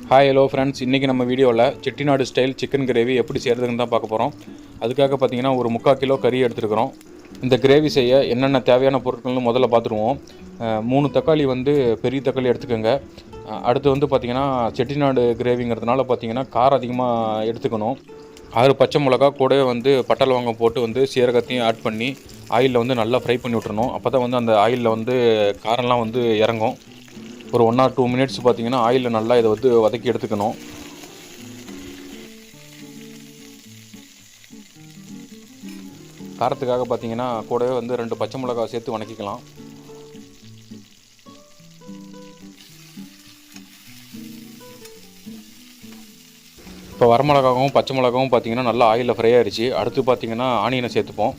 Hi hello friends, இன்றைக்கி நம்ம வீடியோவில் செட்டிநாடு ஸ்டைல் சிக்கன் கிரேவி எப்படி செய்கிறதுன்னு தான் பார்க்க போகிறோம். அதுக்காக பார்த்திங்கன்னா ஒரு 3/4 கிலோ கறி எடுத்துருக்குறோம். இந்த கிரேவி செய்ய என்னென்ன தேவையான பொருட்கள்னு முதல்ல பார்த்துருவோம். 3 தக்காளி பெரிய தக்காளி எடுத்துக்கோங்க. அடுத்து பார்த்திங்கன்னா செட்டிநாடு கிரேவிங்கிறதுனால பார்த்திங்கன்னா காரம் அதிகமாக எடுத்துக்கணும். 6 பச்சை மிளகா கூடவே பட்டை லவங்கம் போட்டு சீரகத்தையும் ஆட் பண்ணி ஆயிலில் நல்லா ஃப்ரை பண்ணி விட்டுறணும். அப்போ தான் அந்த ஆயிலில் காரம்லாம் இறங்கும். ஒரு 1 or 2 மினிட்ஸ் பார்த்திங்கன்னா ஆயிலில் நல்லா இதை வதக்கி எடுத்துக்கணும். காரத்துக்காக பார்த்திங்கன்னா கூடவே 2 பச்சை மிளகாய் சேர்த்து வதக்கிக்கலாம். இப்போ வரமிளகாவும் பச்சை மிளகாவும் பார்த்திங்கன்னா நல்லா ஆயிலில் ஃப்ரை ஆகிடுச்சு. அடுத்து பார்த்திங்கன்னா ஆனியனை சேர்த்துப்போம்.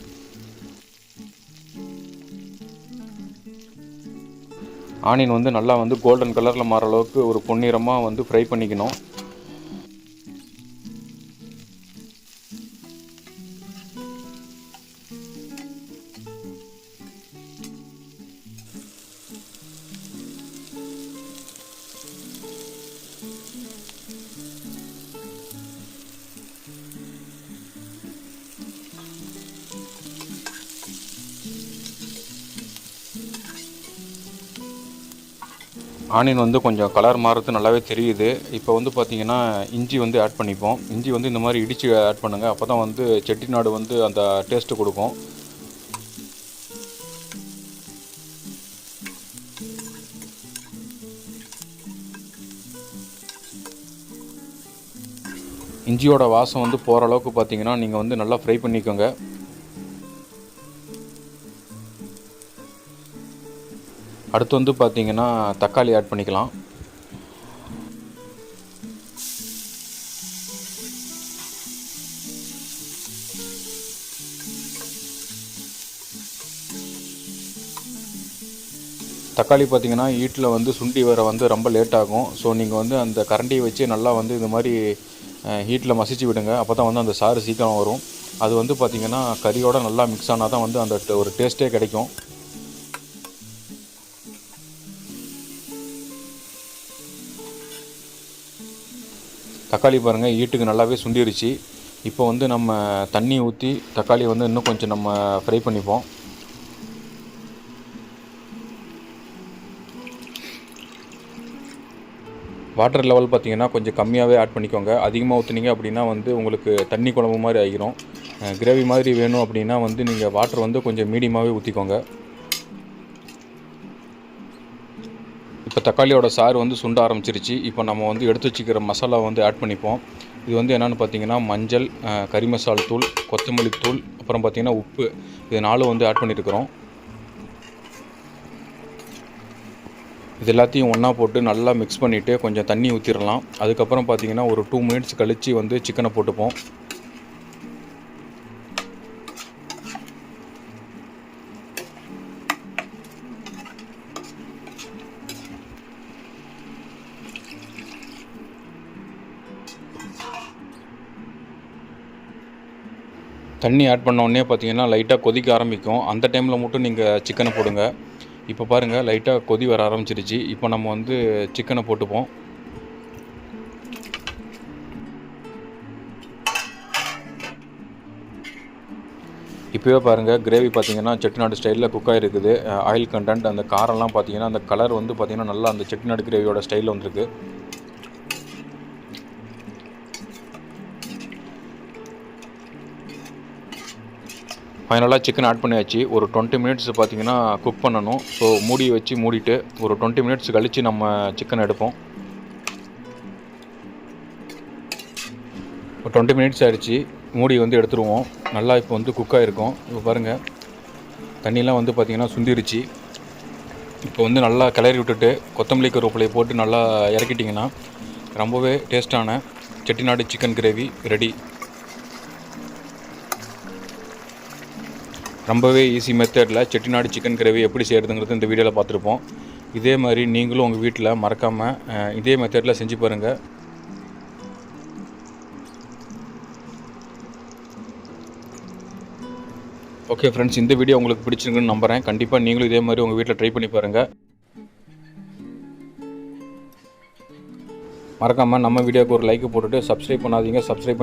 ஆனியன் நல்லா கோல்டன் கலரில் மாற அளவுக்கு ஒரு பொன்னிறமாக ஃப்ரை பண்ணிக்கணும். ஆனியன் கொஞ்சம் கலர் மாறுறது நல்லாவே தெரியுது. இப்போ பார்த்திங்கன்னா இஞ்சி ஆட் பண்ணிப்போம். இஞ்சி இந்த மாதிரி இடித்து ஆட் பண்ணுங்கள். அப்போ தான் செட்டிநாடு அந்த டேஸ்ட்டு கொடுக்கும். இஞ்சியோட வாசம் போகிற அளவுக்கு பார்த்திங்கன்னா நீங்கள் நல்லா ஃப்ரை பண்ணிக்கோங்க. அடுத்து பார்த்திங்கன்னா தக்காளி ஆட் பண்ணிக்கலாம். தக்காளி பார்த்திங்கன்னா ஹீட்டில் சுண்டி வர ரொம்ப லேட் ஆகும். ஸோ நீங்கள் அந்த கரண்டியை வச்சு நல்லா இந்த மாதிரி ஹீட்டில் மசிச்சு விடுங்க. அப்போ தான் அந்த சாறு சீக்கிரம் வரும். அது பார்த்திங்கன்னா கறியோடு நல்லா மிக்ஸ் ஆனால் தான் அந்த ஒரு டேஸ்ட்டே கிடைக்கும். தக்காளி பாருங்கள் ஹீட்டுக்கு நல்லாவே சுண்டிருச்சு. இப்போ நம்ம தண்ணி ஊற்றி தக்காளி இன்னும் கொஞ்சம் நம்ம ஃப்ரை பண்ணிப்போம். வாட்டர் லெவல் பார்த்திங்கன்னா கொஞ்சம் கம்மியாகவே ஆட் பண்ணிக்கோங்க. அதிகமாக ஊற்றுனீங்க அப்படின்னா உங்களுக்கு தண்ணி குழம்பு மாதிரி ஆகிரும். கிரேவி மாதிரி வேணும் அப்படின்னா நீங்கள் வாட்டர் கொஞ்சம் மீடியமாகவே ஊற்றிக்கோங்க. இப்போ தக்காளியோட சாறு சுண்ட ஆரம்பிச்சிருச்சு. இப்போ நம்ம எடுத்து வச்சுக்கிற மசாலா ஆட் பண்ணிப்போம். இது என்னென்னு பார்த்தீங்கன்னா மஞ்சள், கறி மசால் தூள், கொத்தமல்லி தூள், அப்புறம் பார்த்திங்கன்னா உப்பு, இது 4 ஆட் பண்ணியிருக்கிறோம். இது எல்லாத்தையும் ஒன்றா போட்டு நல்லா மிக்ஸ் பண்ணிவிட்டு கொஞ்சம் தண்ணி ஊற்றிடலாம். அதுக்கப்புறம் பார்த்திங்கன்னா ஒரு 2 மினிட்ஸ் கழித்து சிக்கனை போட்டுப்போம். தண்ணி ஆட் பண்ணோடனே பார்த்திங்கன்னா லைட்டாக கொதிக்க ஆரம்பிக்கும். அந்த டைமில் மட்டும் நீங்கள் சிக்கனை போடுங்க. இப்போ பாருங்கள் லைட்டாக கொதி வர ஆரம்பிச்சிருச்சு. இப்போ நம்ம சிக்கனை போட்டுப்போம். இப்போவே பாருங்கள் கிரேவி பார்த்திங்கன்னா செட்டிநாடு ஸ்டைலில் குக்காக இருக்குது. ஆயில் கண்டென்ட் அந்த காரம்லாம் பார்த்திங்கன்னா அந்த கலர் பார்த்திங்கன்னா நல்லா அந்த செட்டிநாடு கிரேவியோட ஸ்டைலில் வந்துருக்கு. ஃபைனலாக சிக்கன் ஆட் பண்ணியாச்சு. ஒரு 20 மினிட்ஸ் பார்த்திங்கன்னா குக் பண்ணணும். ஸோ மூடி வச்சு மூடிட்டு ஒரு 20 மினிட்ஸ் கழித்து நம்ம சிக்கன் எடுப்போம். ஒரு 20 மினிட்ஸ் ஆகிடுச்சு. மூடி எடுத்துருவோம். நல்லா இப்போ குக்காக இருக்கும். இப்போ பாருங்கள் தண்ணியெலாம் பார்த்திங்கன்னா சுண்டிருச்சு. இப்போ நல்லா கிளறி விட்டுட்டு கொத்தமல்லி கருவேப்பிலையை போட்டு நல்லா இறக்கிட்டிங்கன்னா ரொம்பவே டேஸ்ட்டான செட்டிநாடு சிக்கன் கிரேவி ரெடி. ரொம்பவே ஈஸி மெத்தடில் செட்டிநாடு சிக்கன் கிரேவி எப்படி செய்கிறதுங்கிறது இந்த வீடியோவில் பார்த்துருப்போம். இதே மாதிரி நீங்களும் உங்கள் வீட்டில் மறக்காமல் இதே மெத்தடில் செஞ்சு பாருங்கள். ஓகே ஃப்ரெண்ட்ஸ், இந்த வீடியோ உங்களுக்கு பிடிச்சிருக்குன்னு நம்புகிறேன். கண்டிப்பாக நீங்களும் இதே மாதிரி உங்கள் வீட்டில் ட்ரை பண்ணி பாருங்கள். மறக்காமல் நம்ம வீடியோக்கு ஒரு லைக் போட்டுட்டு சப்ஸ்கிரைப் பண்ணாதீங்க. சப்ஸ்கிரைப்